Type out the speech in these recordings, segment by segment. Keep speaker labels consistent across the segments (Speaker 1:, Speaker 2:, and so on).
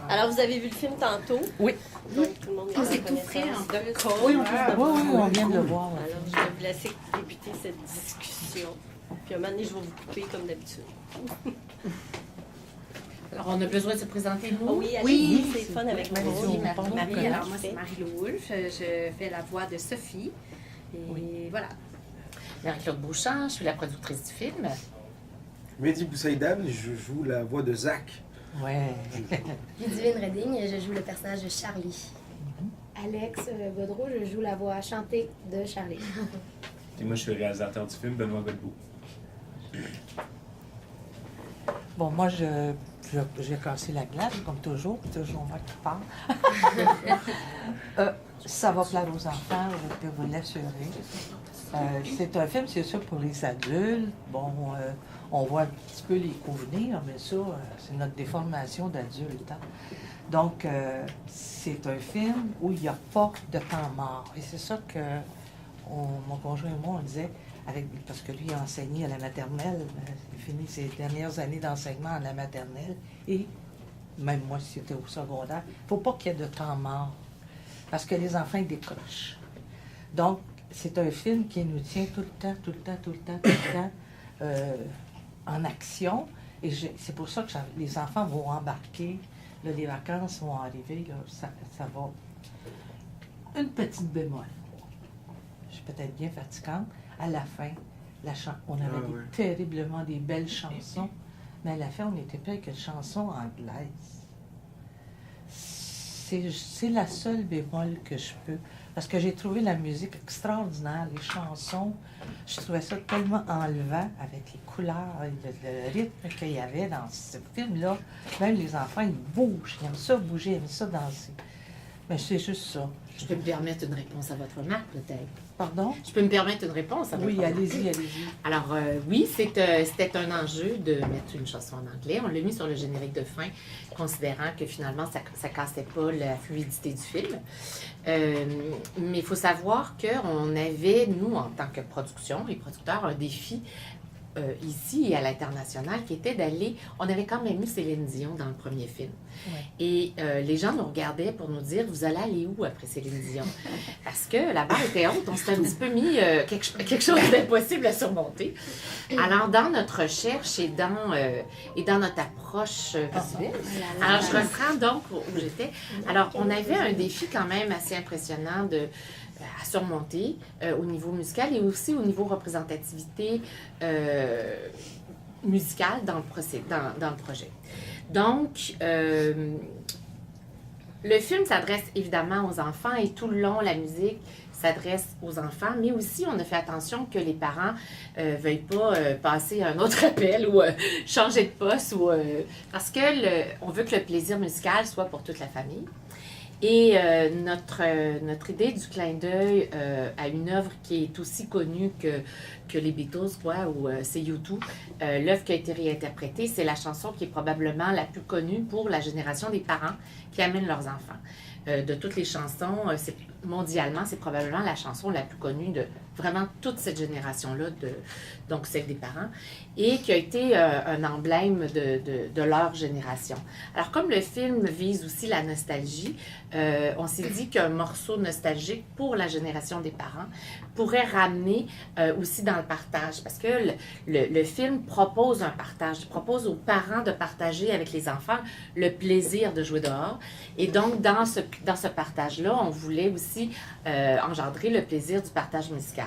Speaker 1: Alors, vous avez vu le film tantôt?
Speaker 2: Oui.
Speaker 1: Donc, tout le monde a
Speaker 3: C'est tout frais,
Speaker 1: connaissance
Speaker 3: hein.
Speaker 1: de cause.
Speaker 2: Oui, on vient de le voir.
Speaker 1: Alors, je vais vous laisser débuter cette discussion. Puis, un moment donné, je vais vous couper comme d'habitude.
Speaker 3: Alors, on a besoin de se présenter, nous?
Speaker 1: Oh oui, allez,
Speaker 3: Oui,
Speaker 1: c'est fun avec
Speaker 2: Marie-
Speaker 1: vous.
Speaker 3: Oui,
Speaker 2: on
Speaker 3: Marie.
Speaker 2: connaît.
Speaker 3: Alors, moi, c'est Marie Wolf. Je fais la voix de Sophie. Et voilà.
Speaker 4: Marie-Claude Bouchard, je suis la productrice du film.
Speaker 5: Mehdi Boussaïdan, je joue la voix de Zach.
Speaker 2: Ouais.
Speaker 6: Ludivine Redding, je joue le personnage de Charlie.
Speaker 7: Alex Godreau, je joue la voix chantée de Charlie.
Speaker 8: Et moi, je suis le réalisateur du film, Benoît Godbout.
Speaker 2: Bon, moi, j'ai cassé la glace, comme toujours moi qui parle. Ça va plaire aux enfants, je peux vous l'assurer. C'est un film, c'est sûr, pour les adultes. Bon, on voit un petit peu les coups venir, mais ça, c'est notre déformation d'adulte. Hein? Donc, c'est un film où il n'y a pas de temps mort. Et c'est ça que mon conjoint et moi, on disait, parce que lui, il a enseigné à la maternelle. Il finit ses dernières années d'enseignement à la maternelle. Et même moi, si c'était au secondaire, il ne faut pas qu'il y ait de temps mort. Parce que les enfants, ils décrochent. Donc, c'est un film qui nous tient tout le temps en action. Et c'est pour ça que les enfants vont embarquer. Là, les vacances vont arriver. Là, ça va. Une petite bémol. Je suis peut-être bien fatigante. À la fin, on avait terriblement des belles chansons. Mais à la fin, on était prêt avec une chanson anglaise. C'est la seule bémol que je peux. Parce que j'ai trouvé la musique extraordinaire, les chansons. Je trouvais ça tellement enlevant avec les couleurs et le rythme qu'il y avait dans ce film-là. Même les enfants, ils bougent. Ils aiment ça bouger, ils aiment ça danser. Mais c'est juste ça.
Speaker 3: Je peux me permettre une réponse à votre remarque, peut-être?
Speaker 2: Pardon?
Speaker 3: Je peux me permettre une réponse à votre remarque?
Speaker 2: Oui, allez-y.
Speaker 3: Alors, oui, c'était un enjeu de mettre une chanson en anglais. On l'a mis sur le générique de fin, considérant que finalement, ça ne cassait pas la fluidité du film. Mais il faut savoir qu'on avait, nous, en tant que production et producteurs, un défi ici et à l'international qui était d'aller... On avait quand même mis Céline Dion dans le premier film. Ouais. Et les gens nous regardaient pour nous dire, vous allez aller où après Céline Dion? Parce que la barre était haute, on s'était un petit peu mis quelque chose d'impossible à surmonter. Alors, dans notre recherche et dans notre approche visuelle, alors je reprends donc où j'étais. Alors, on avait un défi quand même assez impressionnant à surmonter au niveau musical et aussi au niveau représentativité musicale dans le projet. Donc, le film s'adresse évidemment aux enfants et tout le long, la musique s'adresse aux enfants, mais aussi on a fait attention que les parents ne veuillent pas passer un autre appel ou changer de poste parce que on veut que le plaisir musical soit pour toute la famille. Et notre idée du clin d'œil à une œuvre qui est aussi connue que les Beatles, ou c'est U2, l'œuvre qui a été réinterprétée, c'est la chanson qui est probablement la plus connue pour la génération des parents qui amènent leurs enfants. De toutes les chansons, mondialement, c'est probablement la chanson la plus connue de vraiment toute cette génération-là, donc celle des parents, et qui a été un emblème de leur génération. Alors, comme le film vise aussi la nostalgie, on s'est dit qu'un morceau nostalgique pour la génération des parents pourrait ramener aussi dans le partage, parce que le film propose un partage, propose aux parents de partager avec les enfants le plaisir de jouer dehors, et donc dans ce partage-là, on voulait aussi engendrer le plaisir du partage musical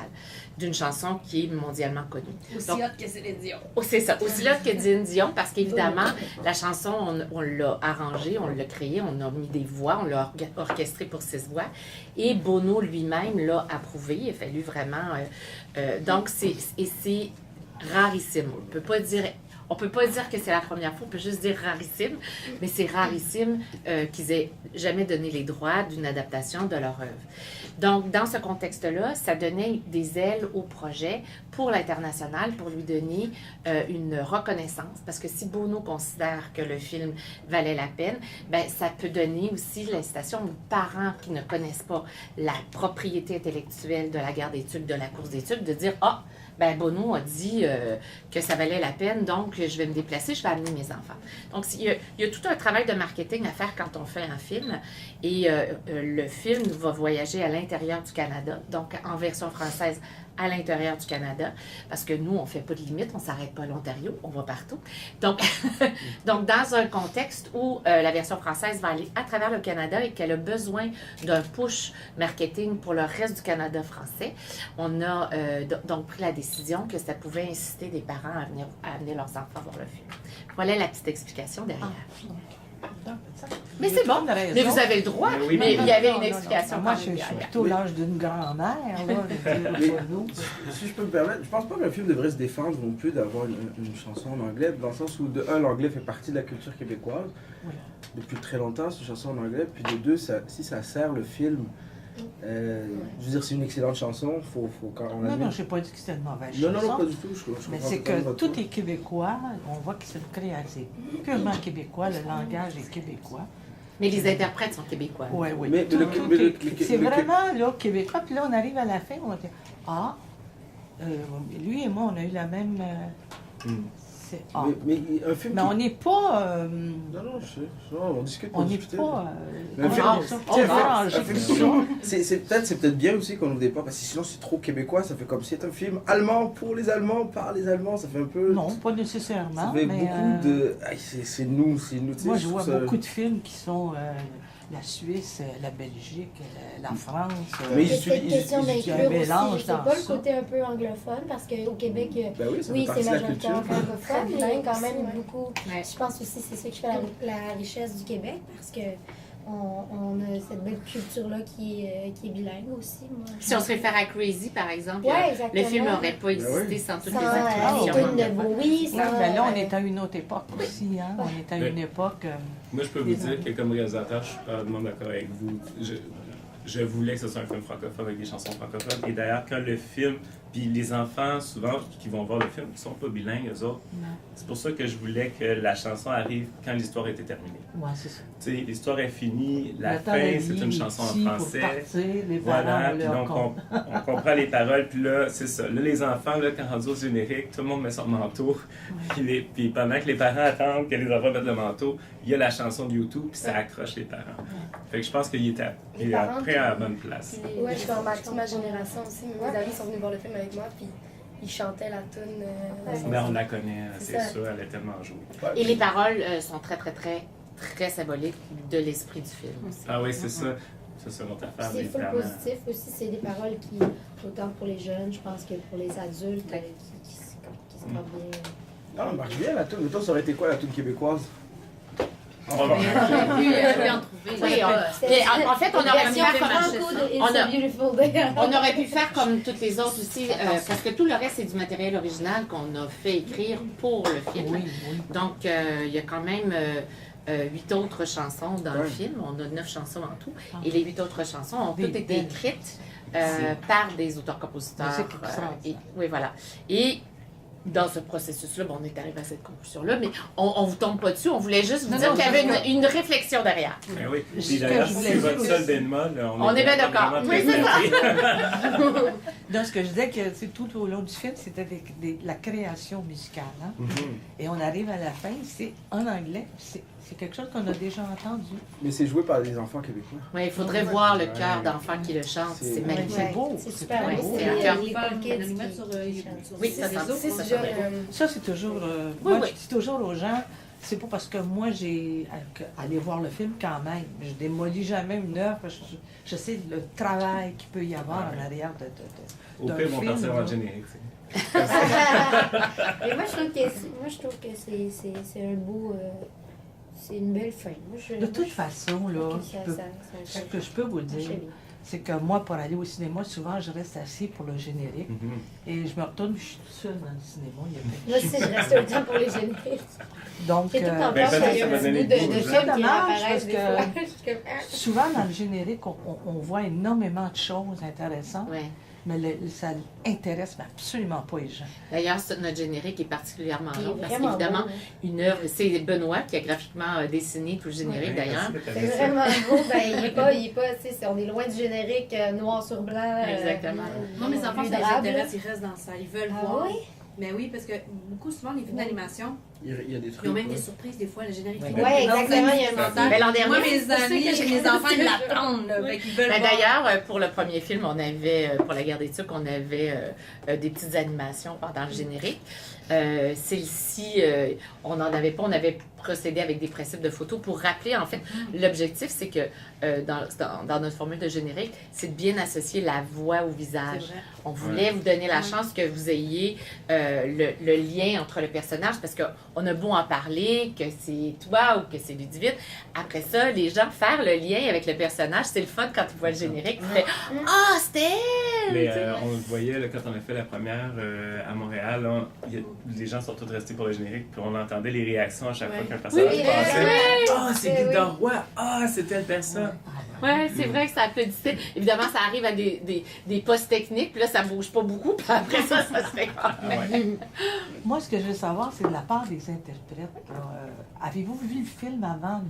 Speaker 3: d'une chanson qui est mondialement connue. Aussi hot que Céline Dion.
Speaker 4: C'est ça, aussi hot que Céline Dion, parce qu'évidemment, la chanson, on l'a arrangée, on l'a créée, on a mis des voix, on l'a orchestrée pour 6 voix, et Bono lui-même l'a approuvé. Il a fallu vraiment... donc, c'est rarissime. On ne peut pas dire que c'est la première fois, on peut juste dire rarissime, mais c'est rarissime qu'ils aient jamais donné les droits d'une adaptation de leur œuvre. Donc, dans ce contexte-là, ça donnait des ailes au projet pour l'international, pour lui donner une reconnaissance, parce que si Bono considère que le film valait la peine, ben, ça peut donner aussi l'incitation aux parents qui ne connaissent pas la propriété intellectuelle de la guerre des tubes, de la course des tubes, de dire « Ah, ben Bono a dit que ça valait la peine, donc
Speaker 3: donc je vais me déplacer, je vais amener mes enfants. Donc, il y a tout un travail de marketing à faire quand on fait un film. Et le film va voyager à l'intérieur du Canada, donc en version française à l'intérieur du Canada, parce que nous, on ne fait pas de limite, on ne s'arrête pas à l'Ontario, on va partout. Donc, donc dans un contexte où la version française va aller à travers le Canada et qu'elle a besoin d'un push marketing pour le reste du Canada français, on a donc pris la décision que ça pouvait inciter des parents à amener leurs enfants voir le film. Voilà la petite explication derrière. Mais c'est bon, mais vous avez le droit, mais il y avait une explication.
Speaker 2: Moi, je suis plutôt l'âge d'une grand-mère,
Speaker 5: Si je peux me permettre, je pense pas qu'un film devrait se défendre non plus d'avoir une chanson en anglais, dans le sens où, de un, l'anglais fait partie de la culture québécoise depuis très longtemps, c'est une chanson en anglais, puis de deux, si ça sert le film, je veux dire, c'est une excellente chanson, faut quand on
Speaker 2: Non, je n'ai pas dit que c'était une mauvaise chanson.
Speaker 5: Non, pas du tout. Je
Speaker 2: mais c'est que tout est québécois, on voit que c'est créatif, purement québécois, le langage est québécois.
Speaker 3: Mais les interprètes sont québécois.
Speaker 2: Oui.
Speaker 5: Mais
Speaker 2: c'est vraiment là, québécois, puis là, on arrive à la fin, on va dire lui et moi, on a eu la même.
Speaker 5: Mais un film.
Speaker 2: Mais on n'est pas.
Speaker 5: Non, je sais. On discute.
Speaker 2: On n'est pas.
Speaker 5: C'est peut-être bien aussi qu'on ouvre des portes, parce que sinon c'est trop québécois, ça fait comme si c'était un film allemand pour les Allemands, par les Allemands, ça fait un peu.
Speaker 2: Non, pas nécessairement.
Speaker 5: Ça fait
Speaker 2: mais
Speaker 5: beaucoup de. C'est nous.
Speaker 2: Moi, je vois beaucoup de films qui sont. La Suisse, la Belgique, la France.
Speaker 7: Mais c'est une question d'inclure aussi. C'est pas le
Speaker 2: ça.
Speaker 7: côté un peu anglophone, parce qu'au Québec,
Speaker 5: oui,
Speaker 7: c'est majoritairement francophone, mais il y a quand même
Speaker 6: ouais.
Speaker 7: beaucoup. Je pense aussi que c'est ça qui fait la richesse du Québec, parce que on a cette belle culture-là qui est bilingue aussi. Moi,
Speaker 3: si on se réfère à Crazy, par exemple, le film n'aurait pas existé sans toutes les
Speaker 7: attributions.
Speaker 2: Là, on est à une autre époque aussi. Hein? On est à une époque...
Speaker 8: Moi, je peux vous dire que comme réalisateur, je suis pas d'accord avec vous. Je voulais que ce soit un film francophone avec des chansons francophones. Et d'ailleurs, quand le film, puis les enfants, souvent, qui vont voir le film, qui ne sont pas bilingues, eux autres, c'est pour ça que je voulais que la chanson arrive quand l'histoire était terminée.
Speaker 2: Oui, c'est ça.
Speaker 8: Tu sais, l'histoire est finie, la fin, c'est une chanson en français. Voilà, puis donc on comprend les paroles, puis là, c'est ça. Là, les enfants, là, quand rendus au générique, tout le monde met son manteau. Puis pendant que les parents attendent que les enfants mettent le manteau, il y a la chanson de YouTube, puis ça accroche les parents. Fait que je pense qu'il était prêt à la bonne place.
Speaker 6: Oui, je remarque ma génération aussi. Mes amis sont venus voir le film avec moi, puis ils chantaient la tune.
Speaker 8: Ben, on la connaît, c'est sûr, elle est tellement jouée.
Speaker 3: Et les paroles sont très, très, très, très symboliques de l'esprit du film aussi.
Speaker 8: Ah oui, c'est ça. Ça, c'est notre affaire.
Speaker 7: C'est full positif aussi, c'est des paroles qui, autant pour les jeunes, je pense que pour les adultes, qui se portent bien.
Speaker 5: Non, elle marche bien la tune. Mettons, ça aurait été quoi la tune québécoise?
Speaker 3: Oui, en fait, on aurait pu faire on aurait pu faire comme toutes les autres aussi, parce que tout le reste, c'est du matériel original qu'on a fait écrire pour le film. Donc, il y a quand même 8 autres chansons dans le film. On a 9 chansons en tout. Et les 8 autres chansons ont toutes été écrites par des auteurs-compositeurs. Oui, voilà. Et dans ce processus-là, on est arrivé à cette conclusion-là, mais on ne vous tombe pas dessus, on voulait juste vous dire qu'il y avait une réflexion derrière.
Speaker 8: Ben oui, puis d'ailleurs, c'est votre seul dénouement,
Speaker 3: on est bien d'accord. Oui, c'est ça.
Speaker 2: Donc, ce que je disais, que c'est tout au long du film, c'était la création musicale. Hein? Et on arrive à la fin, c'est en anglais, c'est quelque chose qu'on a déjà entendu.
Speaker 5: Mais c'est joué par des enfants québécois.
Speaker 3: Oui, il faudrait voir le chœur d'enfants qui le chante, c'est magnifique.
Speaker 2: C'est beau.
Speaker 7: C'est super beau.
Speaker 3: C'est un cœur.
Speaker 7: Oui,
Speaker 2: Ça, c'est toujours... moi, je dis toujours aux gens, c'est pas parce que moi, j'ai allé voir le film quand même. Je démolis jamais une œuvre. Je sais le travail qu'il peut y avoir en arrière
Speaker 8: Au pire, on va partir avant le générique.
Speaker 7: Et moi, je trouve que c'est un beau... c'est une belle fin.
Speaker 2: De toute façon, là, ce que je peux vous dire, c'est que moi, pour aller au cinéma, souvent, je reste assis pour le générique. Et je me retourne, je suis toute seule dans le cinéma.
Speaker 7: Moi aussi, je reste tout le temps pour les génériques.
Speaker 2: Donc,
Speaker 7: j'ai tout le temps peur qu'il y ait un petit bout de film qui apparaisse des fois.
Speaker 2: Souvent, dans le générique, on voit énormément de choses intéressantes. Mais ça n'intéresse absolument pas les gens.
Speaker 3: D'ailleurs, notre générique est particulièrement long parce qu'évidemment, une œuvre, c'est Benoît qui a graphiquement dessiné tout le générique d'ailleurs.
Speaker 7: C'est vraiment beau. Il est pas, on est loin du générique noir sur blanc.
Speaker 3: Exactement.
Speaker 9: Moi, mes enfants, ça les intéresse, ils restent dans ça. Ils veulent voir.
Speaker 7: Oui?
Speaker 9: Mais oui, parce que beaucoup, souvent, les films d'animation,
Speaker 5: Il y a des trucs.
Speaker 9: ils ont même des surprises des fois, le générique.
Speaker 3: Ouais.
Speaker 6: Ouais, exactement, il y a un menteur.
Speaker 3: Mais l'an dernier,
Speaker 9: Moi, mes amis, mes enfants, ils l'attendent. Ils veulent
Speaker 3: mais
Speaker 9: voir.
Speaker 3: d'ailleurs, pour le premier film, on avait, pour La Guerre des Tucs, on avait des petites animations pendant le générique. Celle-ci, on n'en avait pas, on avait procédé avec des principes de photo pour rappeler, en fait, l'objectif, c'est que dans notre formule de générique, c'est de bien associer la voix au visage.
Speaker 9: C'est vrai.
Speaker 3: On voulait vous donner la chance que vous ayez le lien entre le personnage, parce qu'on a beau en parler, que c'est toi ou que c'est Ludivine. Après ça, les gens faire le lien avec le personnage, c'est le fun quand ils voient le générique. Tu fais « Ah, c'était elle! »
Speaker 8: Mais on le voyait là, quand on a fait la première à Montréal, là, les gens sont tous restés pour le générique, puis on entendait les réactions à chaque fois qu'un personnage passait. Ah, c'est Guy Roy! Ah, c'est telle personne!
Speaker 3: Ouais, c'est vrai que ça applaudissait. Évidemment, ça arrive à des postes techniques, puis là, ça bouge pas beaucoup, puis après ça se fait quand même.
Speaker 2: Moi, ce que je veux savoir, c'est de la part des interprètes. Avez-vous vu le film avant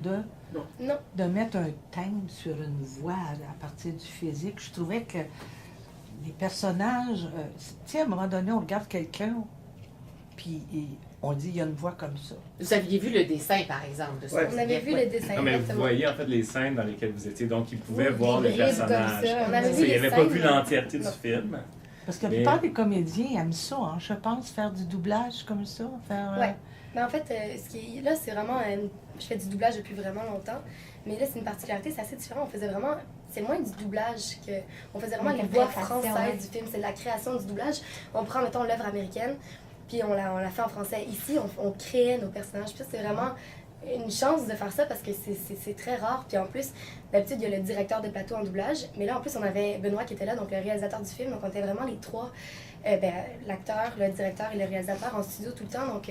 Speaker 6: Non.
Speaker 2: de mettre un thème sur une voix à partir du physique? Je trouvais que les personnages... tu sais, à un moment donné, on regarde quelqu'un, puis on dit il y a une voix comme ça.
Speaker 3: Vous aviez vu le dessin, par exemple, de ça.
Speaker 5: Ouais.
Speaker 6: On avait vu le dessin.
Speaker 8: Non, mais vous
Speaker 6: exactement.
Speaker 8: voyez en fait les scènes dans lesquelles vous étiez, donc ils pouvaient
Speaker 6: Oui,
Speaker 8: voir le
Speaker 6: des bribes
Speaker 8: personnage.
Speaker 6: comme ça. On avait
Speaker 8: Tu
Speaker 6: vu
Speaker 8: sais, il
Speaker 6: les
Speaker 8: n'avait pas
Speaker 6: scènes,
Speaker 8: vu
Speaker 6: mais-
Speaker 8: l'entièreté du
Speaker 6: Non.
Speaker 8: film.
Speaker 2: Parce que la
Speaker 8: Mais-
Speaker 2: plupart des comédiens aiment ça, hein, je pense, faire du doublage comme ça. Faire,
Speaker 6: Ouais. Mais en fait, là, c'est vraiment... je fais du doublage depuis vraiment longtemps. Mais là, c'est une particularité, c'est assez différent. On faisait vraiment... C'est moins du doublage que... On faisait vraiment les voix françaises du film. C'est la création du doublage. On prend, mettons, l'œuvre américaine, puis on la fait en français. Ici, on créait nos personnages. Puis ça, c'est vraiment une chance de faire ça parce que c'est très rare. Puis en plus, d'habitude, il y a le directeur de plateau en doublage. Mais là, en plus, on avait Benoît qui était là, donc le réalisateur du film. Donc, on était vraiment les trois, l'acteur, le directeur et le réalisateur en studio tout le temps. Donc,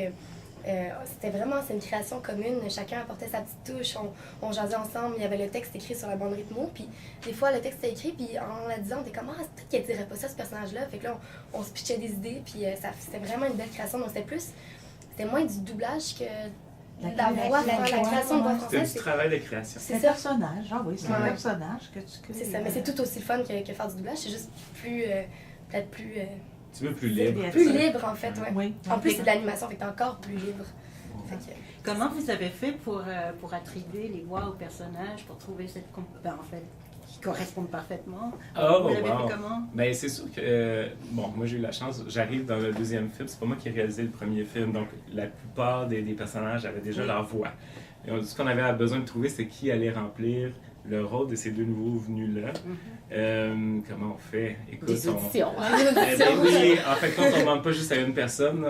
Speaker 6: c'était vraiment, c'est une création commune. Chacun apportait sa petite touche. On jasait ensemble. Il y avait le texte écrit sur la bande rythmo. Puis des fois, le texte était écrit. Puis en la disant, on était comme, ah, peut-être qu'elle dirait pas ça, ce personnage-là. Fait que là, on se pitchait des idées. Puis c'était vraiment une belle création. Donc c'était moins du doublage que la création de voix
Speaker 8: C'était
Speaker 6: française.
Speaker 8: du travail de création.
Speaker 2: C'est un
Speaker 6: ça.
Speaker 2: personnage, ah oui, c'est un
Speaker 6: Ouais.
Speaker 2: personnage que tu crées.
Speaker 6: C'est ça, mais c'est tout aussi le fun que faire du doublage. C'est juste plus, peut-être plus
Speaker 8: Tu veux plus libre.
Speaker 6: libre, en fait, ouais.
Speaker 2: Oui.
Speaker 6: En plus, c'est de l'animation, fait que t'es encore plus libre. Fait que,
Speaker 1: Comment vous avez fait pour attribuer les voix aux personnages, pour trouver cette... en fait, qui correspondent parfaitement?
Speaker 8: Oh,
Speaker 1: Vous l'avez
Speaker 8: wow.
Speaker 1: fait comment?
Speaker 8: Ben, c'est sûr que, bon, moi j'ai eu la chance, j'arrive dans le deuxième film, c'est pas moi qui ai réalisé le premier film, donc la plupart des personnages avaient déjà leur voix. Et ce qu'on avait besoin de trouver, c'est qui allait remplir le rôle de ces deux nouveaux venus-là. Comment on fait? Écoute,
Speaker 3: Des auditions.
Speaker 8: Eh ben oui, en fait, quand on ne demande pas juste à une personne,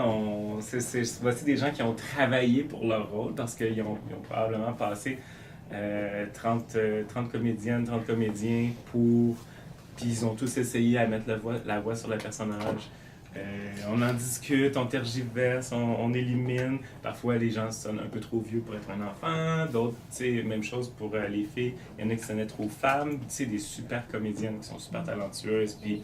Speaker 8: voici des gens qui ont travaillé pour leur rôle parce qu'ils ont probablement passé 30 comédiennes, 30 comédiens puis ils ont tous essayé à mettre la voix sur le personnage. On en discute, on tergiverse, on élimine. Parfois, les gens sonnent un peu trop vieux pour être un enfant. D'autres, tu sais, même chose pour les filles. Il y en a qui sonnaient trop femmes. Tu sais, des super comédiennes qui sont super talentueuses. Puis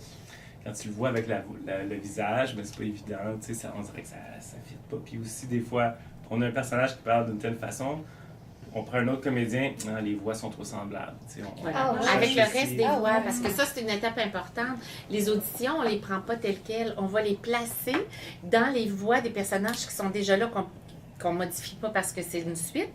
Speaker 8: quand tu le vois avec le visage, ben, c'est pas évident. Tu sais, on dirait que ça ne fit pas. Puis aussi, des fois, on a un personnage qui parle d'une telle façon. On prend un autre comédien, les voix sont trop semblables. Tu sais,
Speaker 6: Ah, ouais.
Speaker 3: Avec le reste des
Speaker 6: Ah,
Speaker 3: voix,
Speaker 6: ouais.
Speaker 3: parce que ça, c'est une étape importante. Les auditions, on les prend pas telles quelles. On va les placer dans les voix des personnages qui sont déjà là, qu'on modifie pas parce que c'est une suite.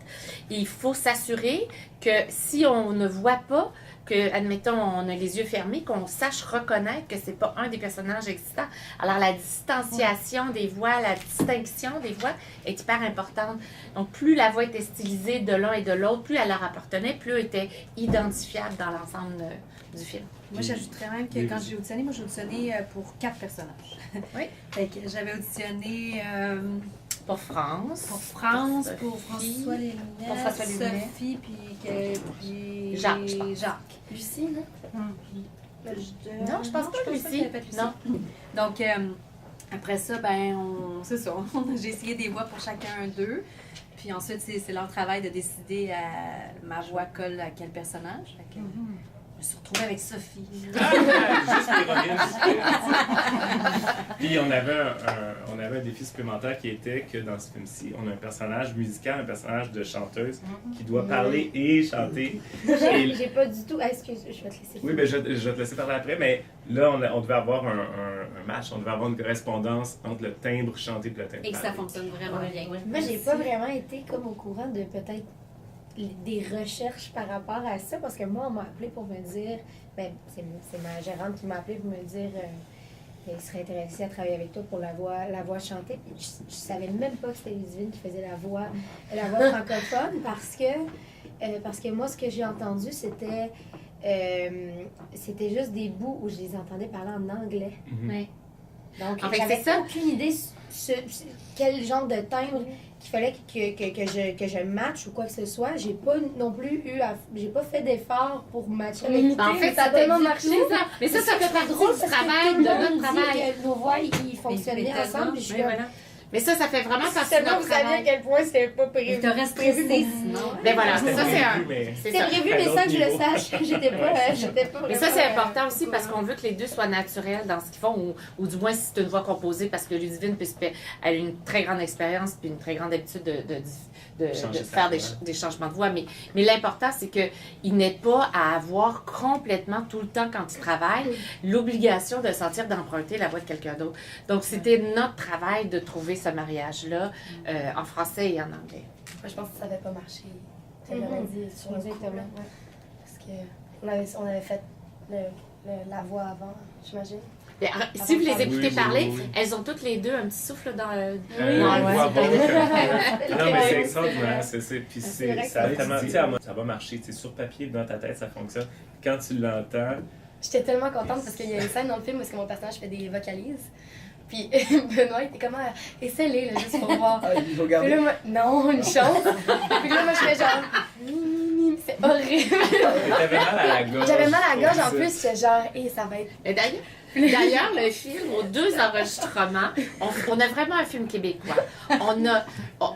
Speaker 3: Et il faut s'assurer que si on ne voit pas, que, admettons, on a les yeux fermés, qu'on sache reconnaître que c'est pas un des personnages existants. Alors, la distanciation des voix, la distinction des voix est hyper importante. Donc, plus la voix était stylisée de l'un et de l'autre, plus elle leur appartenait, plus elle était identifiable dans l'ensemble du film.
Speaker 9: Moi, j'ajouterais même que quand j'ai auditionné, j'ai auditionné pour 4 personnages.
Speaker 3: Oui.
Speaker 9: Fait que j'avais auditionné
Speaker 3: Pour France.
Speaker 9: pour France,
Speaker 3: Sophie.
Speaker 9: pour François Léminet,
Speaker 3: Pour François Léminet.
Speaker 9: Sophie, puis
Speaker 3: Jacques, je pense.
Speaker 9: Jacques.
Speaker 6: Lucie, non?
Speaker 3: Non, je pense pas, Lucie.
Speaker 9: qu'elle avait fait Lucie.
Speaker 3: Non.
Speaker 9: Donc, après ça, ben, c'est ça. J'ai essayé des voix pour chacun d'eux. Puis ensuite, c'est leur travail de décider ma voix colle à quel personnage. Fait que me suis retrouvée avec Sophie.
Speaker 8: Juste l'héroïne. Puis on avait un défi supplémentaire qui était que dans ce film-ci, on a un personnage musical, un personnage de chanteuse qui doit parler et chanter.
Speaker 7: J'ai pas du tout... excuse, je vais te laisser.
Speaker 8: Oui, ben je vais te laisser parler après, mais là, on devait avoir un match, on devait avoir une correspondance entre le timbre chanté et le timbre
Speaker 9: Et que ça fonctionne vraiment bien.
Speaker 7: Moi, j'ai pas vraiment été comme au courant de peut-être des recherches par rapport à ça, parce que moi, on m'a appelé pour me dire, ben, c'est ma gérante qui m'a appelé pour me dire, il serait intéressé à travailler avec toi pour la voix chantée. Puis je savais même pas que c'était Ludivine qui faisait la voix francophone, parce que moi, ce que j'ai entendu, c'était juste des bouts où je les entendais parler en anglais.
Speaker 3: Ouais.
Speaker 7: Donc,
Speaker 3: En fait,
Speaker 7: j'avais
Speaker 3: c'est ça.
Speaker 7: aucune idée quel genre de timbre qu'il fallait que je matche ou quoi que ce soit. J'ai pas non plus j'ai pas fait d'effort pour matcher avec
Speaker 3: En fait,
Speaker 7: ça a tellement marché.
Speaker 3: Mais ça fait partie du travail, de notre travail.
Speaker 7: Nos voix, ils fonctionnent bien ensemble. Puis je suis
Speaker 3: voilà. Mais ça fait vraiment partie de
Speaker 7: seulement
Speaker 3: notre
Speaker 7: vous saviez à
Speaker 3: travail.
Speaker 7: quel point c'était pas prévu.
Speaker 9: Il te reste précisé sinon.
Speaker 3: Ben voilà,
Speaker 8: C'était
Speaker 3: ça c'est un...
Speaker 8: prévu, mais-
Speaker 3: C'est
Speaker 7: C'est
Speaker 3: ça.
Speaker 7: prévu, mais sans que je le sache. J'étais pas
Speaker 3: Mais ça, c'est important aussi parce qu'on veut que les deux soient naturels dans ce qu'ils font, ou du moins si c'est une voix composée, parce que Ludivine, elle a une très grande expérience puis une très grande habitude de faire des changements de voix. Mais l'important, c'est qu'il n'ait pas à avoir complètement tout le temps, quand il travaille, l'obligation de sentir d'emprunter la voix de quelqu'un d'autre. Donc, c'était notre travail de trouver ce mariage-là en français et en anglais.
Speaker 6: Moi, je pense que ça n'avait pas marché. Elle l'aurait dit sur le coup, là. Parce qu'on avait fait la voix avant, j'imagine.
Speaker 3: Mais, si vous les écoutez parler,
Speaker 8: oui.
Speaker 3: elles ont toutes les deux un petit souffle dans le...
Speaker 8: Non, mais c'est
Speaker 3: Ouais.
Speaker 8: extraordinaire, puis
Speaker 7: C'est vrai que
Speaker 8: ça a
Speaker 7: c'est
Speaker 8: tellement, ça va marcher, sur papier, dans ta tête, ça fonctionne. Quand tu l'entends,
Speaker 6: J'étais tellement contente parce qu'il y a une scène dans le film où est-ce que mon personnage fait des vocalises. Puis Benoît était comme essaie-les là, juste pour voir.
Speaker 5: Ah, il faut
Speaker 6: Puis
Speaker 5: garder.
Speaker 6: là, non, une chance. Puis là, moi, je fais genre. C'est horrible.
Speaker 8: t'avais mal à la gorge.
Speaker 6: J'avais mal à la gorge en
Speaker 8: pour
Speaker 6: plus,
Speaker 8: ça.
Speaker 6: j'étais genre, ça va être.
Speaker 3: Et d'ailleurs, le film, aux deux enregistrements, on a vraiment un film québécois.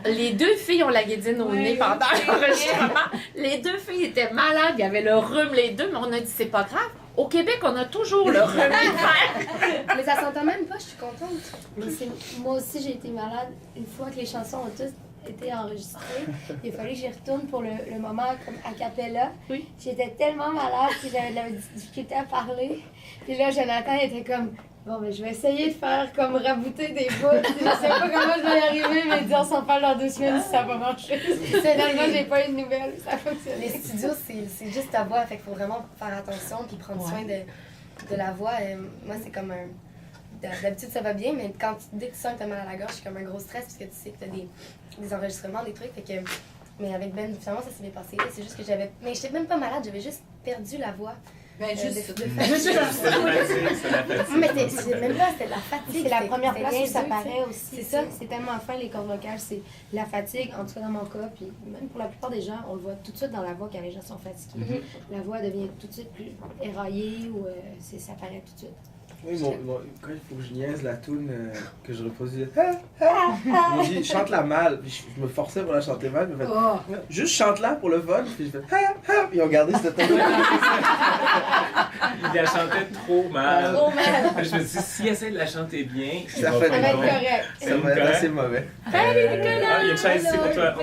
Speaker 3: Les deux filles ont la guédine au nez pendant l'enregistrement. Les deux filles étaient malades, il y avait le rhume, les deux, mais on a dit c'est pas grave. Au Québec, on a toujours le rhume l'hiver.
Speaker 6: Mais ça s'entend même pas, je suis contente.
Speaker 7: Mais moi aussi, j'ai été malade une fois que les chansons ont toutes été enregistrées. Il a fallu que j'y retourne pour le moment comme a cappella.
Speaker 3: Oui.
Speaker 7: J'étais tellement malade que j'avais de la difficulté à parler. Puis là, Jonathan était comme, bon, mais je vais essayer de faire comme rabouter des bouts. Je sais pas comment je vais y arriver, mais disons, s'en parle dans 2 semaines si ça va marcher. Finalement, j'ai pas eu de nouvelles. Ça a fonctionné.
Speaker 6: Les studios, c'est juste ta voix, fait qu'il faut vraiment faire attention puis prendre soin de la voix. Moi, c'est comme un. D'habitude, ça va bien, mais dès que tu sens que t'as mal à la gorge, c'est comme un gros stress parce que tu sais que t'as des enregistrements, des trucs. Fait que, mais avec Ben, finalement, ça s'est bien passé. C'est juste que mais j'étais même pas malade, j'avais juste perdu la voix.
Speaker 9: Ben, juste
Speaker 6: de
Speaker 8: C'est la fatigue.
Speaker 6: Mais c'est même pas, c'était de la fatigue.
Speaker 7: C'est la première
Speaker 6: c'était
Speaker 7: place où
Speaker 6: rien
Speaker 7: ça
Speaker 6: d'eux,
Speaker 7: paraît aussi.
Speaker 6: C'est ça.
Speaker 7: C'est tellement fin, les cordes vocales, c'est la fatigue, en tout cas dans mon cas, puis même pour la plupart des gens, on le voit tout de suite dans la voix quand les gens sont fatigués. La voix devient tout de suite plus éraillée ou ça paraît tout de suite.
Speaker 5: Oui, quand il faut que je niaise la toune que je reproduisais, il dit chante la mal. Puis je me forçais pour la chanter mal. Je me fais, juste chante-la pour le fun. Puis je fais, puis ils ont gardé cette toune.
Speaker 8: Il la chantait trop mal.
Speaker 7: Trop mal.
Speaker 8: Je me dis, si elle essaie de la chanter bien, il
Speaker 5: Ça
Speaker 8: va
Speaker 5: fait
Speaker 8: pas
Speaker 7: Ça va être
Speaker 8: bon.
Speaker 7: correct.
Speaker 5: Ça va être assez mauvais.
Speaker 8: Il y a une chaise ici pour toi.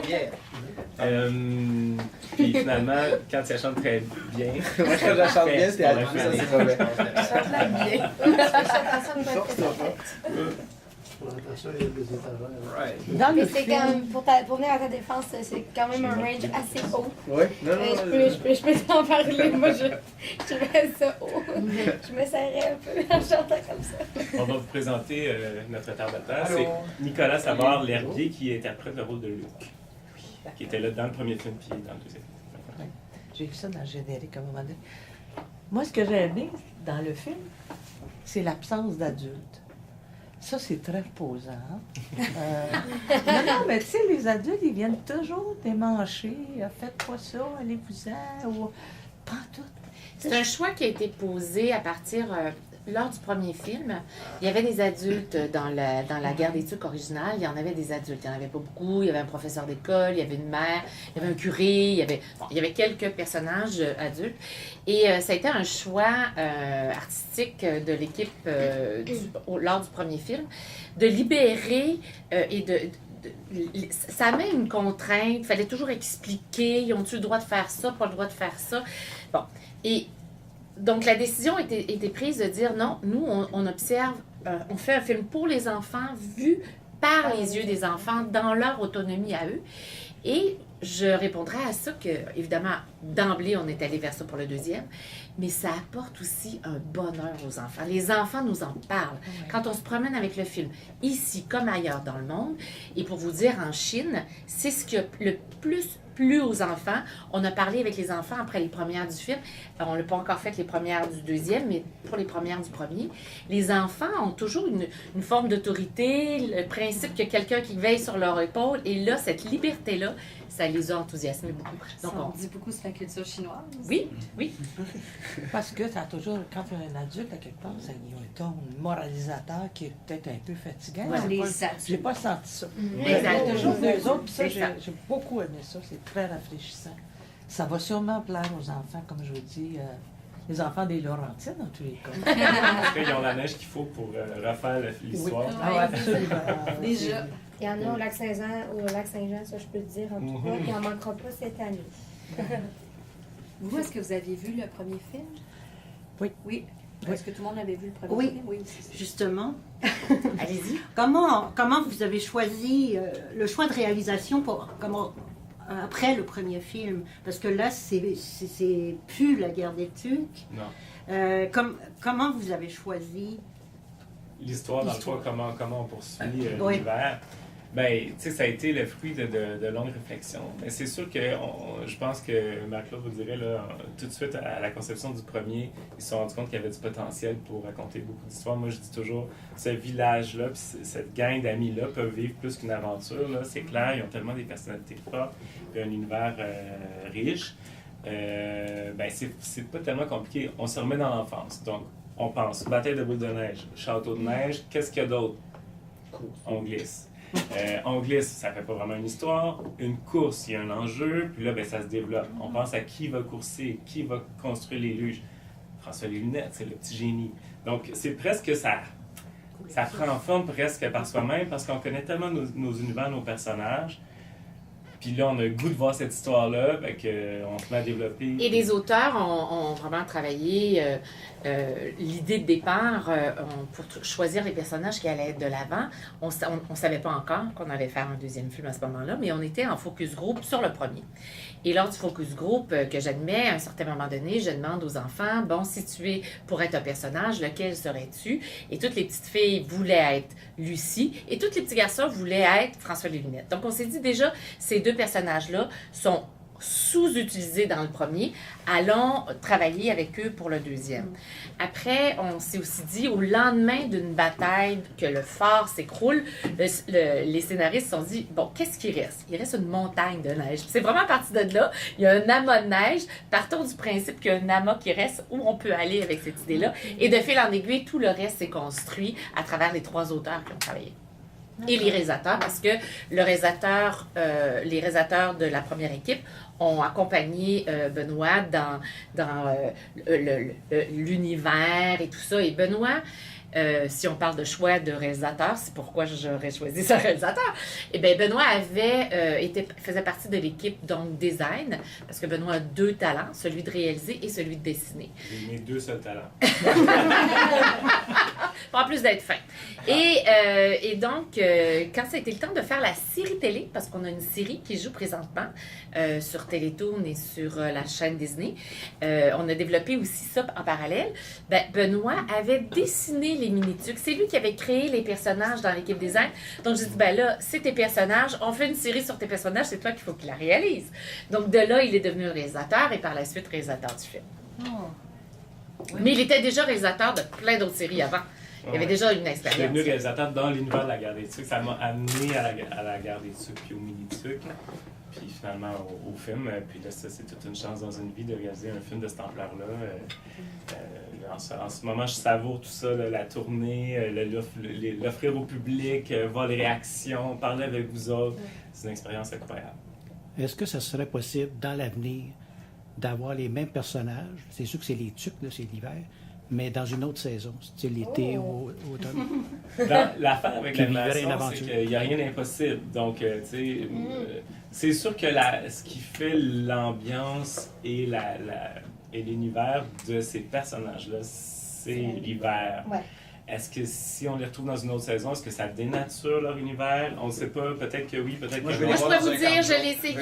Speaker 8: Puis finalement, quand tu la chantes très bien,
Speaker 5: Moi, quand je la chante bien, c'était à
Speaker 8: on a
Speaker 5: ça,
Speaker 8: fait-
Speaker 5: c'est mauvais.
Speaker 6: Chante-la bien.
Speaker 5: Force-toi pas.
Speaker 10: Pour l'attention, il y a des étagères.
Speaker 8: Right.
Speaker 2: Dans
Speaker 7: Mais
Speaker 2: le
Speaker 7: c'est
Speaker 2: film,
Speaker 7: quand même, pour venir à ta défense, c'est quand même un range assez haut.
Speaker 5: Oui, non, non.
Speaker 7: Je peux t'en parler. Moi, je mets ça haut. Je me serrais un peu en chantant comme ça.
Speaker 8: On va vous présenter notre interprète. C'est Nicolas Savard L'Herbier qui interprète le rôle de Luc, qui était là dans le premier film puis dans le deuxième film.
Speaker 2: j'ai vu ça dans le générique à un moment donné. Moi, ce que j'ai aimé dans le film, c'est l'absence d'adultes. Ça, c'est très reposant. Non, mais tu sais, les adultes, ils viennent toujours démancher. Faites pas ça, allez-vous-en, ou pas tout.
Speaker 3: C'est un choix qui a été posé à partir lors du premier film, il y avait des adultes dans la guerre des tucs originale. Il y en avait des adultes. Il n'y en avait pas beaucoup. Il y avait un professeur d'école, il y avait une mère, il y avait un curé, il y avait quelques personnages adultes. Et ça a été un choix artistique de l'équipe lors du premier film de libérer et ça amène une contrainte. Il fallait toujours expliquer. Ils ont-tu le droit de faire ça, pas le droit de faire ça? Bon. Et donc, la décision était prise de dire non, nous, on observe, on fait un film pour les enfants, vu par les yeux des enfants, dans leur autonomie à eux. Et je répondrai à ça que, évidemment, d'emblée, on est allé vers ça pour le deuxième, mais ça apporte aussi un bonheur aux enfants. Les enfants nous en parlent. Ouais. Quand on se promène avec le film, ici comme ailleurs dans le monde, et pour vous dire, en Chine, c'est ce qui a le plus plu aux enfants. On a parlé avec les enfants après les premières du film. On n'a pas encore fait les premières du deuxième, mais pour les premières du premier, les enfants ont toujours une forme d'autorité, le principe qu'il y a quelqu'un qui veille sur leur épaule, et là, cette liberté-là, ça les a enthousiasmés beaucoup.
Speaker 9: Donc, on dit beaucoup sur la culture chinoise.
Speaker 3: Oui, oui.
Speaker 2: Parce que ça a toujours, quand il y a un adulte à quelque part, ça y a un ton moralisateur qui est peut-être un peu fatigant.
Speaker 9: Ouais,
Speaker 2: j'ai pas senti ça.
Speaker 3: Exactement.
Speaker 2: Toujours deux autres, ça, j'ai beaucoup aimé ça. C'est très rafraîchissant. Ça va sûrement plaire aux enfants, comme je vous dis, les enfants des Laurentides, dans tous les cas.
Speaker 8: Parce qu'ils ont la neige qu'il faut pour refaire l'histoire.
Speaker 2: Oui. Ah, absolument.
Speaker 9: Déjà.
Speaker 7: Il y en a au Lac-Saint-Jean, ça je peux te dire en tout cas, il n'en manquera pas cette année.
Speaker 9: Vous, est-ce que vous aviez vu le premier film?
Speaker 2: Oui.
Speaker 9: Oui. Est-ce que tout le monde avait vu le premier film?
Speaker 1: Oui, justement.
Speaker 3: Allez-y.
Speaker 1: Comment vous avez choisi le choix de réalisation après le premier film? Parce que là, c'est plus la guerre des Tucs.
Speaker 8: Non.
Speaker 1: Comment vous avez choisi
Speaker 8: l'histoire, dans le fond, comment on poursuit l'univers? Ben, tu sais, ça a été le fruit de longues réflexions. Mais c'est sûr que je pense que Marc-Claude vous dirait, là, tout de suite à la conception du premier, ils se sont rendus compte qu'il y avait du potentiel pour raconter beaucoup d'histoires. Moi, je dis toujours, ce village-là, puis cette gang d'amis-là peuvent vivre plus qu'une aventure. Là. C'est clair, ils ont tellement des personnalités fortes, puis un univers riche. Ben, c'est pas tellement compliqué. On se remet dans l'enfance. Donc, on pense bataille de boules de neige, château de neige, qu'est-ce qu'il y a d'autre? On glisse. On glisse, ça fait pas vraiment une histoire. Une course, il y a un enjeu, puis là, ben, ça se développe. On pense à qui va courser, qui va construire les luges. François Les Lunettes, c'est le petit génie. Donc, c'est presque ça. Ça prend forme presque par soi-même parce qu'on connaît tellement nos univers, nos personnages. Puis là, on a le goût de voir cette histoire-là, on se met à développer.
Speaker 3: Et les auteurs ont vraiment travaillé l'idée de départ pour choisir les personnages qui allaient être de l'avant. On ne savait pas encore qu'on allait faire un deuxième film à ce moment-là, mais on était en focus group sur le premier. Et lors du focus group que j'admets, à un certain moment donné, je demande aux enfants, bon, si tu es pour être un personnage, lequel serais-tu? Et toutes les petites filles voulaient être Lucie, et tous les petits garçons voulaient être François Les Lunettes. Donc, on s'est dit déjà, ces deux personnages-là sont sous-utilisés dans le premier. Allons travailler avec eux pour le deuxième. Après, on s'est aussi dit, au lendemain d'une bataille, que le phare s'écroule, les scénaristes se sont dit, bon, qu'est-ce qui reste? Il reste une montagne de neige. C'est vraiment à partir de là, il y a un amas de neige. Partons du principe qu'il y a un amas qui reste, où on peut aller avec cette idée-là. Et de fil en aiguille, tout le reste s'est construit à travers les trois auteurs qui ont travaillé. Et les réalisateurs, parce que les réalisateurs de la première équipe ont accompagné Benoît dans l'univers et tout ça. Et Benoît, si on parle de choix de réalisateur, c'est pourquoi j'aurais choisi ce réalisateur. Et bien, Benoît faisait partie de l'équipe donc design, parce que Benoît a deux talents, celui de réaliser et celui de dessiner.
Speaker 8: J'ai mes deux seuls talents.
Speaker 3: En plus d'être fin. Et donc, quand ça a été le temps de faire la série télé, parce qu'on a une série qui joue présentement sur Télétoon et sur la chaîne Disney, on a développé aussi ça en parallèle. Ben, Benoît avait dessiné les mini-tucs. C'est lui qui avait créé les personnages dans l'équipe design. Donc, j'ai dit, ben là, c'est tes personnages. On fait une série sur tes personnages. C'est toi qu'il faut qu'il la réalise. Donc, de là, il est devenu réalisateur et par la suite réalisateur du film.
Speaker 1: Oh. Oui.
Speaker 3: Mais il était déjà réalisateur de plein d'autres séries avant. Il y avait déjà une expérience.
Speaker 8: Je suis devenu réalisateur dans l'univers de la guerre des Tucs. Ça m'a amené à la guerre des Tucs puis au mini-tucs. Puis finalement au film. Puis là, c'est toute une chance dans une vie de réaliser un film de cette ampleur-là. En ce moment, je savoure tout ça, là, la tournée, l'offrir au public, voir les réactions, parler avec vous autres. C'est une expérience incroyable.
Speaker 11: Est-ce que ça serait possible, dans l'avenir, d'avoir les mêmes personnages? C'est sûr que c'est les tucs, là, c'est l'hiver, mais dans une autre saison, style l'été ou automne.
Speaker 8: L'affaire avec l'animation, c'est qu'il n'y a rien d'impossible. Donc, tu sais, c'est sûr que ce qui fait l'ambiance et l'univers de ces personnages-là, c'est l'hiver.
Speaker 7: Ouais.
Speaker 8: Est-ce que si on les retrouve dans une autre saison, est-ce que ça dénature leur univers? On ne sait pas, peut-être que oui, peut-être que non.
Speaker 3: Moi, je peux vous dire, je l'ai essayé.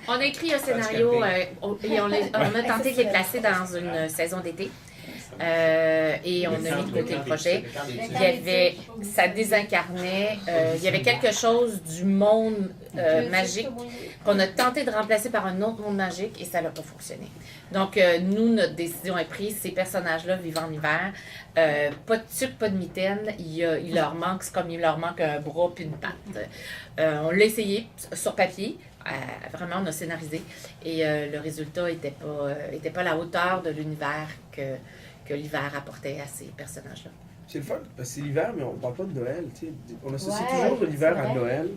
Speaker 3: On a écrit un scénario et on a tenté de les placer dans une saison d'été. Et on a mis de côté le projet. Ça désincarnait, il y avait quelque chose du monde magique qu'on a tenté de remplacer par un autre monde magique et ça n'a pas fonctionné. Donc, nous, notre décision est prise, ces personnages-là vivent en hiver, pas de tuque, pas de mitaine, il leur manque, c'est comme il leur manque un bras puis une patte. On l'a essayé sur papier. Vraiment, on a scénarisé et le résultat n'était pas à la hauteur de l'univers que l'hiver apportait à ces personnages-là.
Speaker 5: C'est le fun, parce que c'est l'hiver, mais on parle pas de Noël. T'sais. On associe toujours l'hiver à Noël.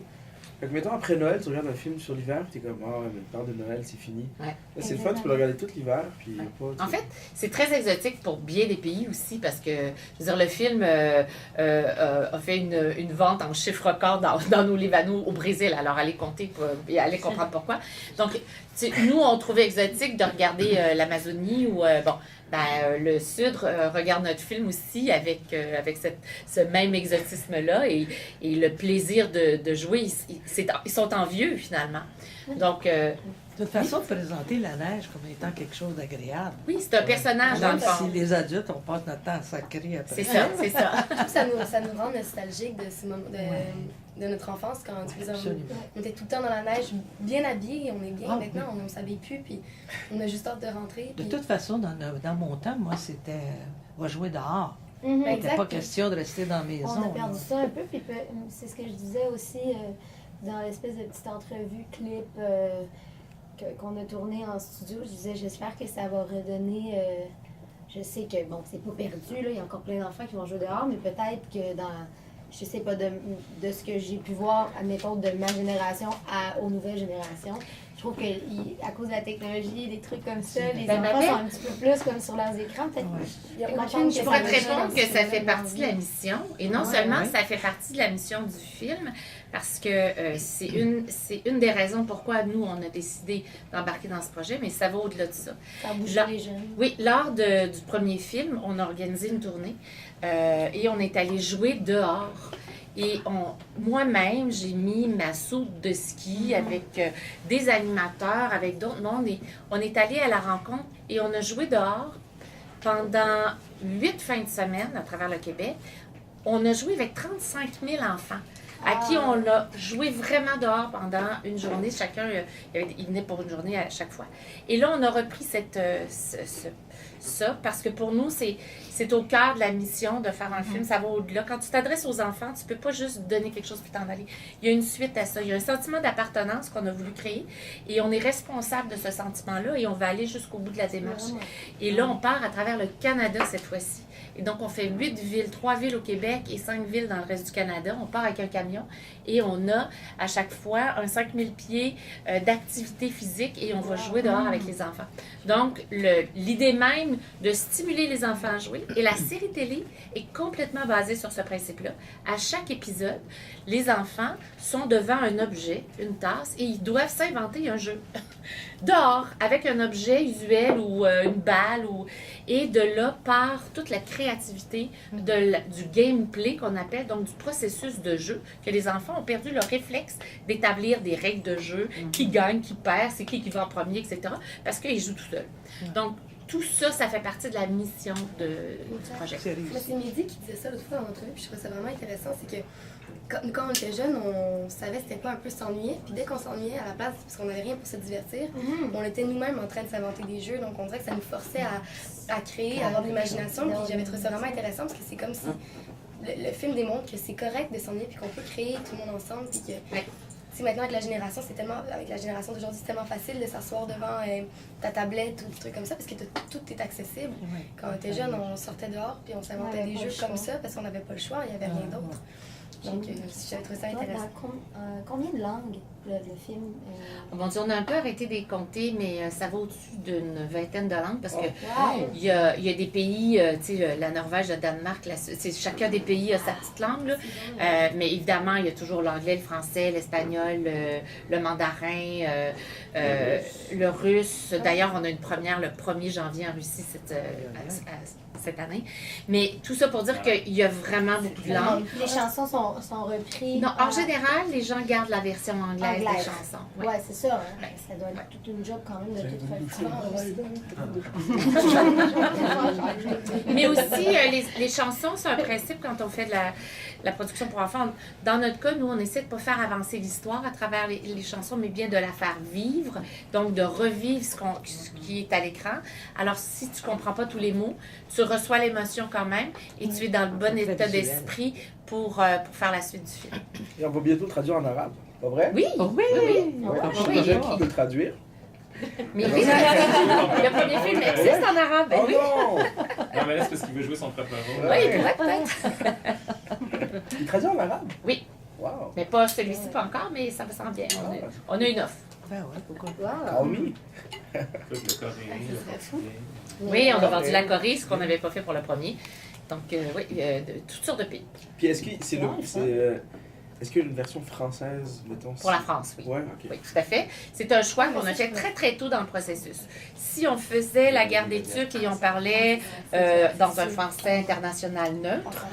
Speaker 5: Fait que, mettons, après Noël, tu regardes un film sur l'hiver, puis t'es comme, ah, mais le temps de Noël, c'est fini.
Speaker 3: Ouais.
Speaker 5: Là, c'est le fun, tu peux le regarder tout l'hiver, puis pas...
Speaker 3: En fait, c'est très exotique pour bien des pays aussi, parce que, je veux dire, le film a fait une vente en chiffre record dans nos livres à nous au Brésil. Alors, allez compter et allez comprendre pourquoi. Donc, nous, on trouvait exotique de regarder l'Amazonie ou, le Sud regarde notre film aussi avec ce même exotisme-là et le plaisir de jouer. Ils sont envieux, finalement. Donc,
Speaker 2: de toute façon, de présenter la neige comme étant quelque chose d'agréable.
Speaker 3: Oui, c'est un personnage, dans le fond.
Speaker 2: Si les adultes, on passe notre temps à sacrer après.
Speaker 3: C'est ça, c'est ça.
Speaker 6: ça nous rend nostalgiques de ce moment, de notre enfance quand on était tout le temps dans la neige, bien habillés, on est bien. Maintenant, on ne s'habille plus, puis on a juste hâte de rentrer.
Speaker 2: De toute façon, dans mon temps, moi, c'était on va jouer dehors.
Speaker 7: Mm-hmm.
Speaker 2: Il n'était pas question de rester dans la maison.
Speaker 7: On a perdu ça un peu, puis c'est ce que je disais aussi dans l'espèce de petite entrevue clip qu'on a tourné en studio. Je disais, j'espère que ça va redonner... je sais que, bon, c'est pas perdu, là, il y a encore plein d'enfants qui vont jouer dehors, mais peut-être que dans... Je sais pas, de ce que j'ai pu voir, admettons, de ma génération aux nouvelles générations, je trouve qu'à cause de la technologie, des trucs comme ça, les enfants sont un petit peu plus comme sur leurs écrans. Peut-être.
Speaker 3: Je pourrais te répondre que ça fait partie de la mission. Et non seulement ça fait partie de la mission du film, parce que c'est une des raisons pourquoi nous, on a décidé d'embarquer dans ce projet, mais ça va au-delà de ça.
Speaker 7: Ça bouge les jeunes.
Speaker 3: Oui, lors du premier film, on a organisé une tournée et on est allé jouer dehors. Et moi-même, j'ai mis ma soude de ski avec des animateurs, avec d'autres mondes. Et on est allé à la rencontre et on a joué dehors pendant 8 fins de semaine à travers le Québec. On a joué avec 35 000 enfants à qui on a joué vraiment dehors pendant une journée. Chacun, il venait pour une journée à chaque fois. Et là, on a repris ça parce que pour nous, c'est au cœur de la mission de faire un film. Ça va au-delà. Quand tu t'adresses aux enfants, tu peux pas juste donner quelque chose puis t'en aller. Il y a une suite à ça. Il y a un sentiment d'appartenance qu'on a voulu créer et on est responsable de ce sentiment-là et on va aller jusqu'au bout de la démarche. Et là, on part à travers le Canada cette fois-ci. Et donc, on fait 8 villes, 3 villes au Québec et 5 villes dans le reste du Canada. On part avec un camion et on a à chaque fois un 5000 pieds d'activité physique et on va jouer dehors avec les enfants. Donc, l'idée même de stimuler les enfants à jouer et la série télé est complètement basée sur ce principe-là. À chaque épisode, les enfants sont devant un objet, une tasse, et ils doivent s'inventer un jeu. Dehors, avec un objet usuel ou une balle. Et de là part toute la créativité du gameplay qu'on appelle, donc du processus de jeu, que les enfants ont perdu leur réflexe d'établir des règles de jeu, qui gagne, qui perd, c'est qui va en premier, etc. Parce qu'ils jouent tout seuls. Donc, tout ça, ça fait partie de la mission du projet.
Speaker 6: C'est Mehdi qui disait ça l'autre fois dans l'entrevue, puis je trouvais ça vraiment intéressant, c'est que quand on était jeunes, on savait c'était quoi un peu s'ennuyer, puis dès qu'on s'ennuyait à la place, parce qu'on n'avait rien pour se divertir, on était nous-mêmes en train de s'inventer des jeux, donc on dirait que ça nous forçait à créer, à avoir de l'imagination, puis j'avais trouvé ça vraiment intéressant, parce que c'est comme si le film démontre que c'est correct de s'ennuyer, puis qu'on peut créer tout le monde ensemble, puis que... maintenant, avec la génération d'aujourd'hui, c'est tellement facile de s'asseoir devant ta tablette ou des trucs comme ça parce que tout est accessible. Quand on était jeune, on sortait dehors puis on s'inventait des jeux comme ça parce qu'on n'avait pas le choix, il n'y avait rien d'autre. Donc, j'avais trouvé ça intéressant.
Speaker 7: Combien de langues, le film?
Speaker 3: Bon Dieu, on a un peu arrêté de les compter, mais ça va au-dessus d'une vingtaine de langues parce que il y a des pays, tu sais, la Norvège, le Danemark, chacun des pays a sa petite langue, là. Mais évidemment, il y a toujours l'anglais, le français, l'espagnol, le mandarin, le russe. D'ailleurs, on a une première le 1er janvier en Russie cette année. Mais tout ça pour dire qu'il y a vraiment beaucoup de langues.
Speaker 7: Les chansons sont reprises.
Speaker 3: Non, en général, les gens gardent la version anglaise des chansons.
Speaker 7: Oui, c'est ça. Hein. Ça doit être toute une job quand même de tout faire.
Speaker 3: Mais aussi, les chansons, c'est un principe quand on fait de la production pour enfants. Dans notre cas, nous, on essaie de ne pas faire avancer l'histoire à travers les chansons, mais bien de la faire vivre, donc de revivre ce qui est à l'écran. Alors, si tu ne comprends pas tous les mots, tu reçois l'émotion quand même et tu es dans le bon état d'esprit pour faire la suite du film.
Speaker 5: Et on va bientôt traduire en arabe, pas vrai?
Speaker 3: Oui, oui.
Speaker 5: Qui peut traduire?
Speaker 3: Mais le premier film existe en arabe.
Speaker 8: Oh non! Non, mais là, c'est parce qu'il veut jouer son propre rôle.
Speaker 3: Oui, il pourrait peut-être.
Speaker 5: Il traduit en arabe?
Speaker 3: Oui.
Speaker 5: Wow.
Speaker 3: Mais pas celui-ci, pas encore, mais ça va s'en bien. On a une offre.
Speaker 2: Ben ouais, pourquoi
Speaker 5: Ah oui?
Speaker 8: Le coréen, le portugais.
Speaker 3: Oui, on a vendu la Corée, ce qu'on n'avait pas fait pour le premier. Donc, oui, de toutes sortes de pays.
Speaker 5: Puis est-ce que est-ce qu'il y a une version française, mettons?
Speaker 3: Pour la France, oui.
Speaker 5: Ouais, ok.
Speaker 3: Oui, tout à fait. C'est un choix qu'on a fait très, très tôt dans le processus. Si on faisait La guerre des Tucs et on parlait dans un français international neutre,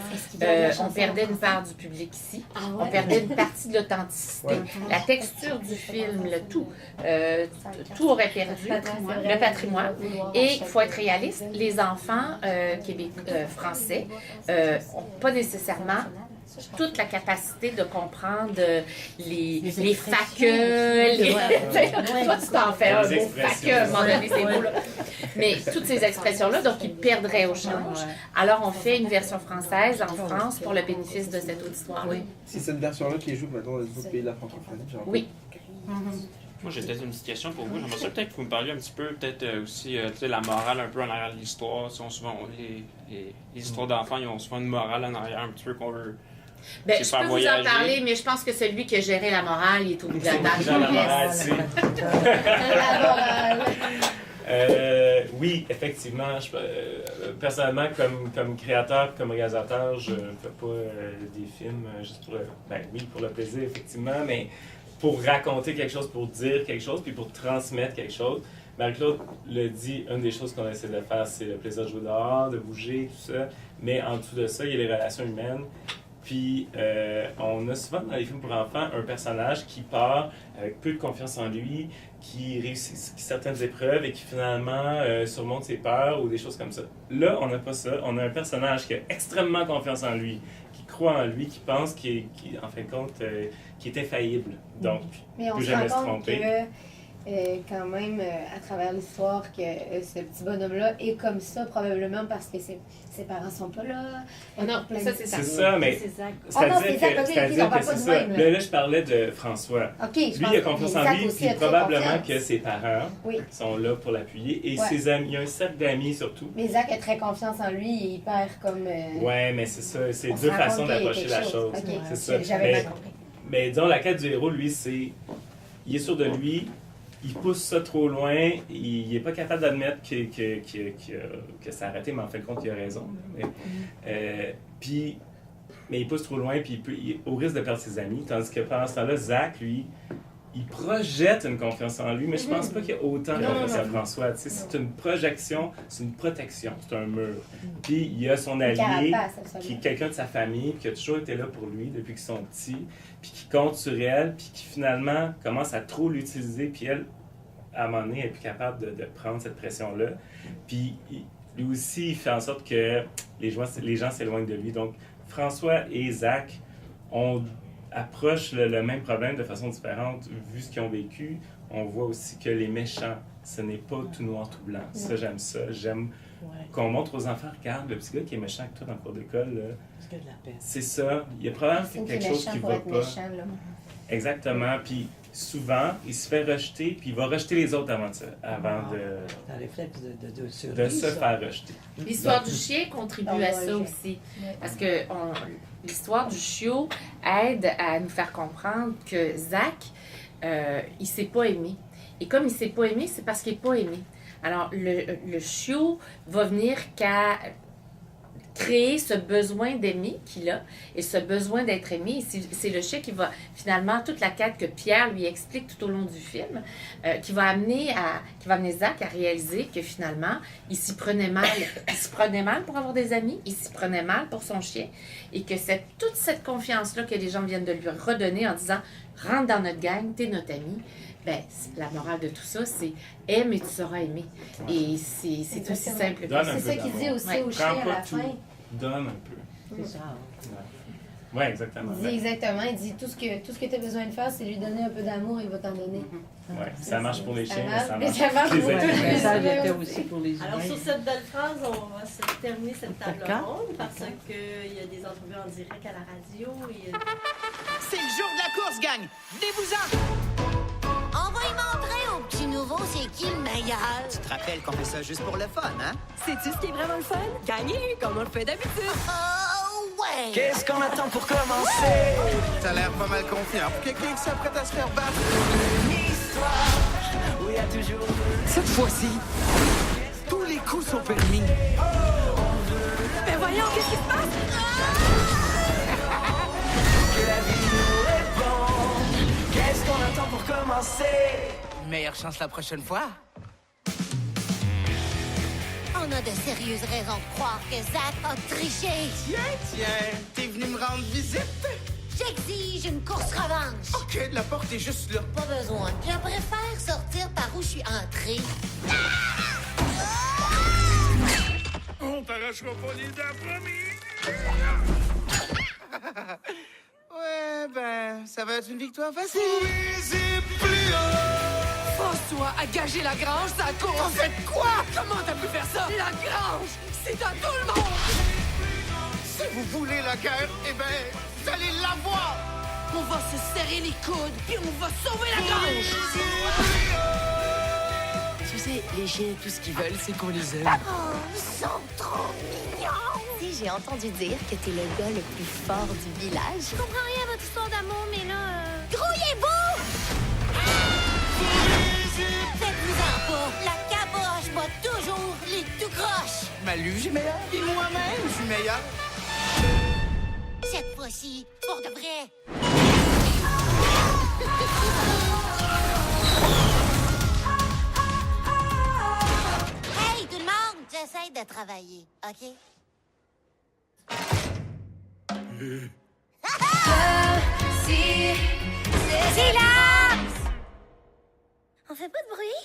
Speaker 3: on perdait une part du public ici. On perdait une partie de l'authenticité. La texture du film, le tout aurait perdu, le patrimoine. Et il faut être réaliste, les enfants français n'ont pas nécessairement toute la capacité de comprendre les faqueux, toi tu t'en fais un beau faqueux à un moment donné, ces mots-là. Mais toutes ces expressions-là, donc ils perdraient au change. Alors on fait une version française en France pour le bénéfice de cet auditoire. Oui.
Speaker 5: C'est cette version-là qui est jouée maintenant dans les autres pays de la francophonie, genre?
Speaker 3: Oui.
Speaker 12: Moi, j'ai peut-être une petite question pour vous. J'aimerais ça peut-être que vous me parliez un petit peu, peut-être aussi, tu sais, la morale un peu en arrière de l'histoire. Les histoires d'enfants, ils ont souvent une morale en arrière un petit peu qu'on veut.
Speaker 3: Ben, je peux vous en parler, mais je pense que celui qui a géré la morale, il est au bout de la
Speaker 8: tâche. Oui, effectivement. Personnellement, comme créateur, comme réalisateur, je ne fais pas des films juste pour pour le plaisir, effectivement, mais pour raconter quelque chose, pour dire quelque chose, puis pour transmettre quelque chose. Marie-Claude le dit, une des choses qu'on essaie de faire, c'est le plaisir de jouer dehors, de bouger, tout ça. Mais en dessous de ça, il y a les relations humaines. Puis, on a souvent dans les films pour enfants un personnage qui part avec peu de confiance en lui, qui réussit certaines épreuves et qui finalement surmonte ses peurs ou des choses comme ça. Là, on n'a pas ça. On a un personnage qui a extrêmement confiance en lui, qui croit en lui, qui pense en fin de compte, qui est infaillible. Donc, il ne peut jamais se tromper.
Speaker 7: Quand même, à travers l'histoire, que ce petit bonhomme-là est comme ça, probablement parce que ses parents sont pas là.
Speaker 3: Non, ça, c'est ça.
Speaker 8: C'est ça, mais c'est-à-dire que c'est ça. Là, je parlais de François.
Speaker 7: Okay,
Speaker 8: lui, il a confiance en lui, puis probablement que ses parents sont là pour l'appuyer. Et ses amis, il y a un cercle d'amis surtout.
Speaker 7: Mais Zach a très confiance en lui, et il perd comme...
Speaker 8: Ouais, mais c'est ça. C'est deux façons d'approcher la chose. C'est ça.
Speaker 7: J'avais mal compris.
Speaker 8: Mais disons, la quête du héros, lui, c'est... Il est sûr de lui. Il pousse ça trop loin, il n'est pas capable d'admettre que ça a arrêté, mais en fin de compte, il a raison. Mais il pousse trop loin, puis au risque de perdre ses amis. Tandis que pendant ce temps-là, Zach, lui, il projette une confiance en lui, mais je pense pas qu'il y a autant de confiance en François. Tu sais, c'est une projection, c'est une protection, c'est un mur. Puis il y a son allié, qui est quelqu'un de sa famille, qui a toujours été là pour lui depuis qu'ils sont petits, puis qui compte sur elle, puis qui finalement commence à trop l'utiliser, puis elle, à un moment donné, elle n'est plus capable de prendre cette pression-là. Puis lui aussi, il fait en sorte que les gens s'éloignent de lui. Donc François et Zach approchent le même problème de façon différente. Vu ce qu'ils ont vécu, on voit aussi que les méchants, ce n'est pas tout noir, tout blanc. Ça, j'aime ça. J'aime qu'on montre aux enfants, regarde, le petit gars qui est méchant avec toi dans le cours d'école, là,
Speaker 2: Parce qu'il y a de la peine.
Speaker 8: c'est ça. Il y a probablement quelque chose qui va pas.
Speaker 7: Méchant, là.
Speaker 8: Exactement. Puis souvent, il se fait rejeter, puis il va rejeter les autres avant
Speaker 2: C'est un réflexe de
Speaker 8: se faire rejeter.
Speaker 3: L'histoire du chien contribue à ça aussi. Parce que l'histoire du chiot aide à nous faire comprendre que Zach, il s'est pas aimé. Et comme il s'est pas aimé, c'est parce qu'il n'est pas aimé. Alors, le chiot va venir qu'à créer ce besoin d'aimer qu'il a et ce besoin d'être aimé. Et c'est le chien qui va, finalement, toute la quête que Pierre lui explique tout au long du film, qui va amener Zach à réaliser que finalement, il s'y prenait mal. Il s'y prenait mal pour avoir des amis, il s'y prenait mal pour son chien et que toute cette confiance-là que les gens viennent de lui redonner en disant « rentre dans notre gang, t'es notre ami », ben, la morale de tout ça, c'est « aime et tu seras aimé ». Et c'est aussi simple que ça.
Speaker 7: C'est ça qu'il dit aussi au chien à la fin.
Speaker 8: Donne un peu.
Speaker 2: C'est ça.
Speaker 8: Oui, exactement.
Speaker 7: Il dit exactement, il dit tout ce que tu as besoin de faire, c'est lui donner un peu d'amour, il va t'en donner.
Speaker 8: Oui, ça marche pour les chiens, mais ça
Speaker 7: marche
Speaker 8: marche
Speaker 7: pour tous les
Speaker 2: message était aussi pour les humains.
Speaker 1: Alors, sur cette belle phrase, on va terminer cette table ronde parce qu'il y a des entrevues en direct à la radio.
Speaker 13: C'est le jour de la course, gang! Venez-vous-en!
Speaker 14: On va y montrer au petit nouveau c'est qui le meilleur.
Speaker 13: Tu te rappelles qu'on fait ça juste pour le fun, hein?
Speaker 15: Sais-tu ce qui est vraiment le fun? Gagner, comme on le fait d'habitude.
Speaker 14: Oh, ouais!
Speaker 13: Qu'est-ce qu'on attend pour commencer? T'as l'air pas mal confiant pour quelqu'un qui s'apprête à se faire battre. Une histoire où il y a toujours... Cette fois-ci, tous les coups sont permis.
Speaker 15: Mais voyons, qu'est-ce qui se passe?
Speaker 13: Que la vie nous répond. Qu'est-ce qu'on attend pour commencer? Meilleure chance la prochaine fois.
Speaker 14: On a de sérieuses raisons de croire que Zach a triché.
Speaker 13: Tiens, t'es venu me rendre visite?
Speaker 14: J'exige une course revanche.
Speaker 13: OK, la porte est juste là.
Speaker 14: Pas besoin. Je préfère sortir par où je suis entrée.
Speaker 13: On t'arrachera pas les dents, promis. Ouais, ben, ça va être une victoire facile. Oui, c'est plus haut.
Speaker 15: Force-toi à gager la grange, ça course.
Speaker 13: En fait quoi?
Speaker 15: Comment t'as pu faire ça? La grange, c'est à tout le monde.
Speaker 13: Si vous voulez la guerre, eh ben, vous allez l'avoir.
Speaker 15: On va se serrer les coudes, puis on va sauver la grange. Tu sais, les chiens, tout ce qu'ils veulent, c'est qu'on les aime.
Speaker 14: Oh, ils sont trop mignons.
Speaker 16: Si j'ai entendu dire que t'es le gars le plus fort du village.
Speaker 14: Je comprends rien à votre histoire d'amour, mais là... Grouillez-vous! Faites-vous-en pas. La caboche bat toujours les tout croches.
Speaker 13: Ma luge est meilleure, et moi-même, je suis meilleur.
Speaker 14: Cette fois-ci, pour de vrai. Hey, tout le monde! J'essaie de travailler, OK? Silence! On fait pas de bruit?